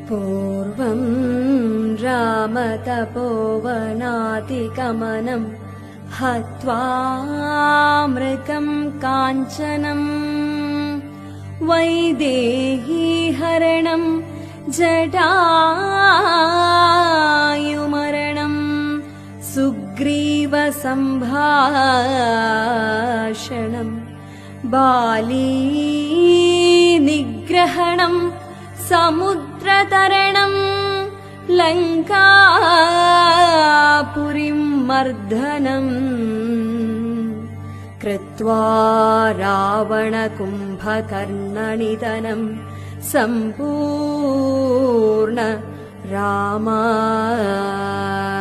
पूर्वं रामतपोवनातिगमनं हत्वामृतं काञ्चनं वैदेहीहरणं जटायुमरणं सुग्रीवसम्भाषणं बालीनिग्रहणं समुद्रतरणं लङ्कापुरीं मर्दनं कृत्वा रावणकुम्भकर्णनिधनं सम्पूर्ण रामायणम्।